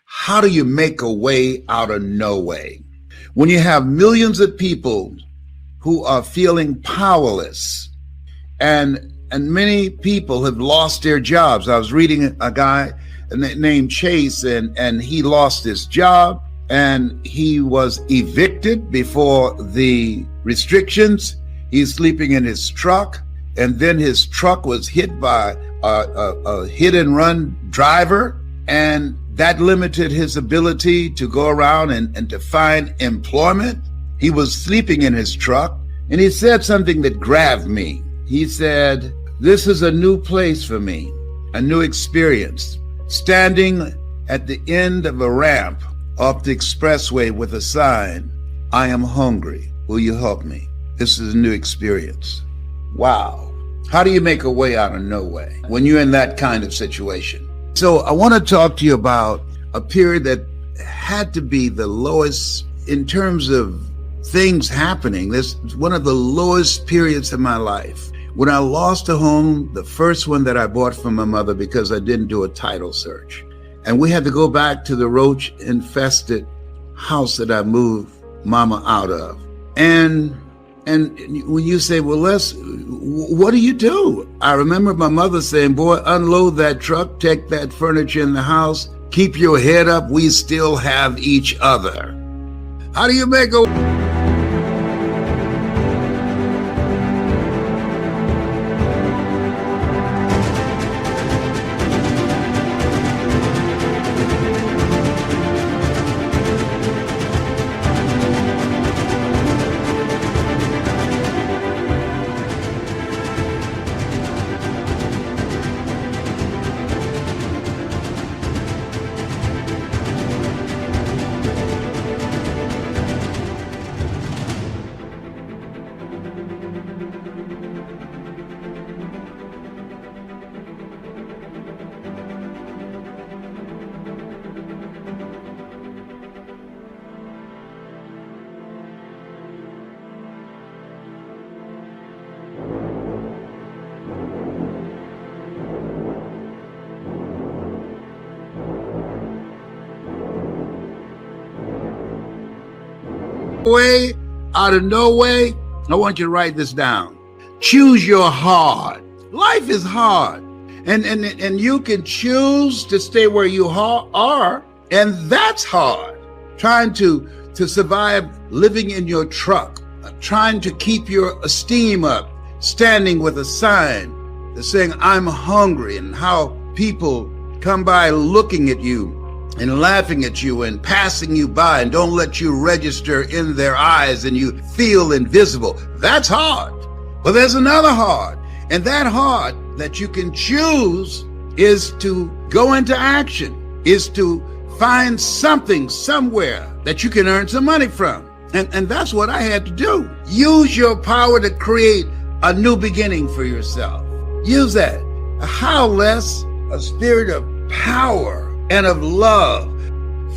how do you make a way out of no way? When you have millions of people who are feeling powerless, and many people have lost their jobs. I was reading a guy named Chase, and he lost his job, and he was evicted before the restrictions. He's sleeping in his truck, and then his truck was hit by a hit and run driver, and that limited his ability to go around and to find employment. He was sleeping in his truck, and he said something that grabbed me. He said, "This is a new place for me, a new experience. Standing at the end of a ramp off the expressway with a sign, 'I am hungry. Will you help me?' This is a new experience." Wow. How do you make a way out of no way when you're in that kind of situation? So I want to talk to you about a period that had to be the lowest in terms of things happening. This is one of the lowest periods of my life. When I lost a home, the first one that I bought from my mother because I didn't do a title search. And we had to go back to the roach-infested house that I moved mama out of. And when you say, well, Les, what do you do? I remember my mother saying, boy, unload that truck, take that furniture in the house, keep your head up, we still have each other. How do you make a... way out of no way, I want you to write this down. Choose your hard. Life is hard, and you can choose to stay where you are, and that's hard. Trying to survive living in your truck, trying to keep your esteem up, standing with a sign that's saying I'm hungry, and how people come by looking at you and laughing at you and passing you by and don't let you register in their eyes, and you feel invisible. That's hard. But there's another hard, and that hard that you can choose is to go into action, is to find something somewhere that you can earn some money from. And that's what I had to do. Use your power to create a new beginning for yourself. Use that. How less? A spirit of power and of love.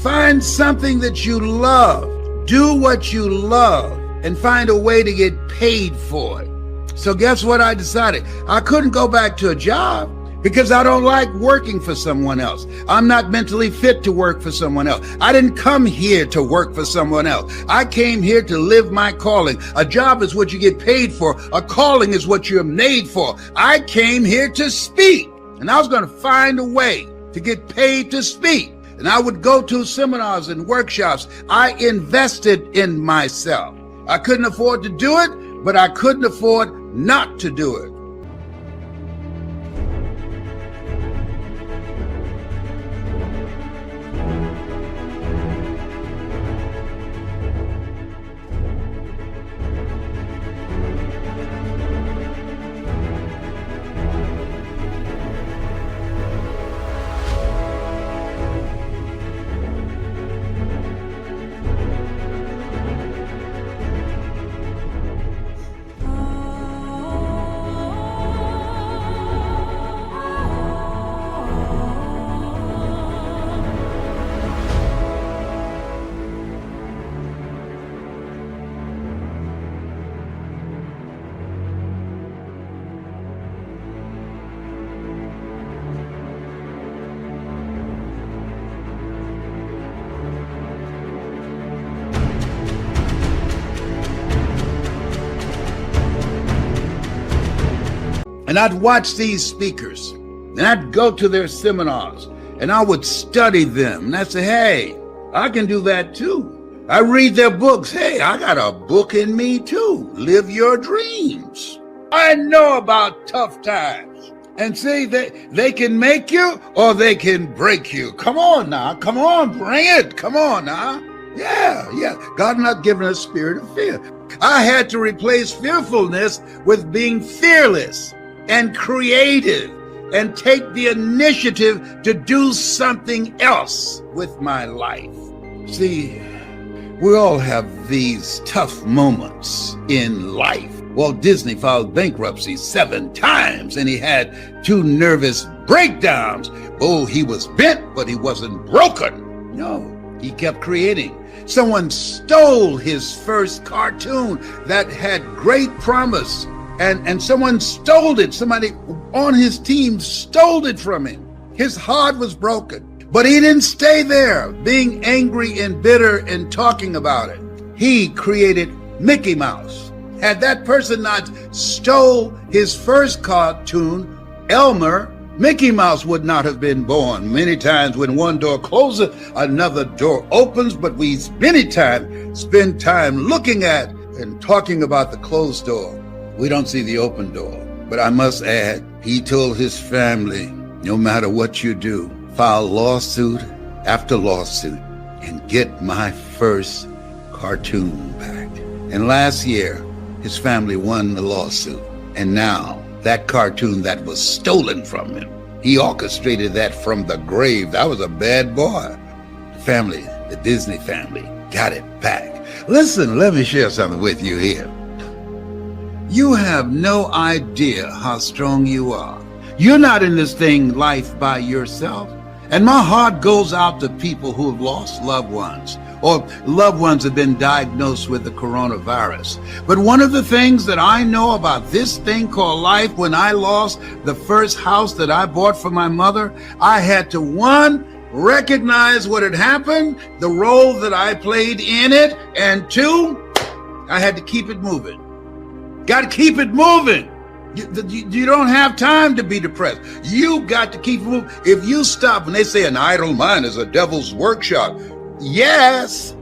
Find something that you love. Do what you love and find a way to get paid for it. So guess what I decided? I couldn't go back to a job because I don't like working for someone else. I'm not mentally fit to work for someone else. I didn't come here to work for someone else. I came here to live my calling. A job is what you get paid for. A calling is what you're made for. I came here to speak, and I was going to find a way to get paid to speak. And I would go to seminars and workshops. I invested in myself. I couldn't afford to do it, but I couldn't afford not to do it. And I'd watch these speakers, and I'd go to their seminars, and I would study them. And I'd say, hey, I can do that too. I read their books. Hey, I got a book in me too. Live your dreams. I know about tough times. And see, they can make you or they can break you. Come on now. Come on, bring it. Come on now. Yeah. God not given us a spirit of fear. I had to replace fearfulness with being fearless and creative and take the initiative to do something else with my life. See, we all have these tough moments in life. Walt Disney filed bankruptcy 7 times and he had 2 nervous breakdowns. Oh, he was bent, but he wasn't broken. No, he kept creating. Someone stole his first cartoon that had great promise, and someone stole it. Somebody on his team stole it from him. His heart was broken, but he didn't stay there being angry and bitter and talking about it. He created Mickey Mouse. Had that person not stole his first cartoon, Elmer, Mickey Mouse would not have been born. Many times when one door closes, another door opens, but we many times spend time looking at and talking about the closed door. We don't see the open door. But I must add, he told his family, no matter what you do, file lawsuit after lawsuit and get my first cartoon back. And last year, his family won the lawsuit. And now, that cartoon that was stolen from him, he orchestrated that from the grave. That was a bad boy. Family, the Disney family, got it back. Listen, let me share something with you here. You have no idea how strong you are. You're not in this thing life by yourself. And my heart goes out to people who have lost loved ones, or loved ones have been diagnosed with the coronavirus. But one of the things that I know about this thing called life, when I lost the first house that I bought for my mother, I had to, 1, recognize what had happened, the role that I played in it, and 2, I had to keep it moving. Got to keep it moving. You don't have time to be depressed. You got to keep it moving. If you stop, and they say an idle mind is a devil's workshop. Yes.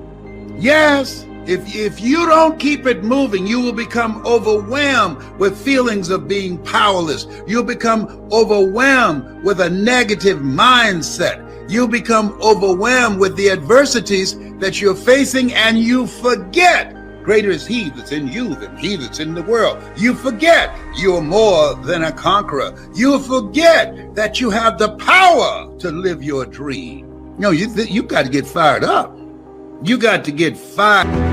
If you don't keep it moving, you will become overwhelmed with feelings of being powerless. You'll become overwhelmed with a negative mindset. You'll become overwhelmed with the adversities that you're facing, and you forget greater is he that's in you than he that's in the world. You forget you're more than a conqueror. You forget that you have the power to live your dream. No, you got to get fired up. You got to get fired.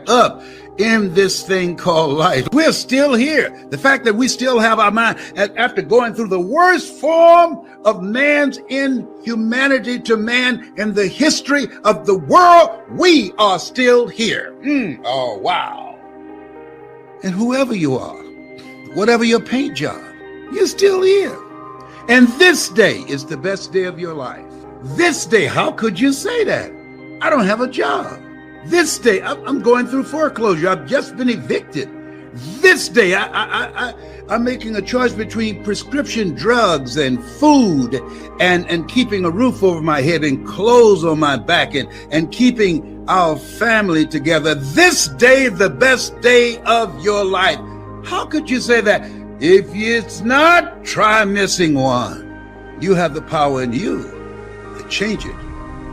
Up in this thing called life. We're still here. The fact that we still have our mind after going through the worst form of man's inhumanity to man in the history of the world, we are still here. Oh, wow. And whoever you are, whatever your paint job, you're still here. And this day is the best day of your life. This day, how could you say that? I don't have a job. This day, I'm going through foreclosure. I've just been evicted. This day, I'm making a choice between prescription drugs and food and keeping a roof over my head and clothes on my back and keeping our family together. This day, the best day of your life. How could you say that? If it's not, try missing one. You have the power in you to change it.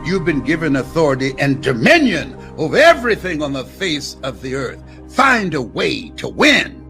You've been given authority and dominion over everything on the face of the earth. Find a way to win.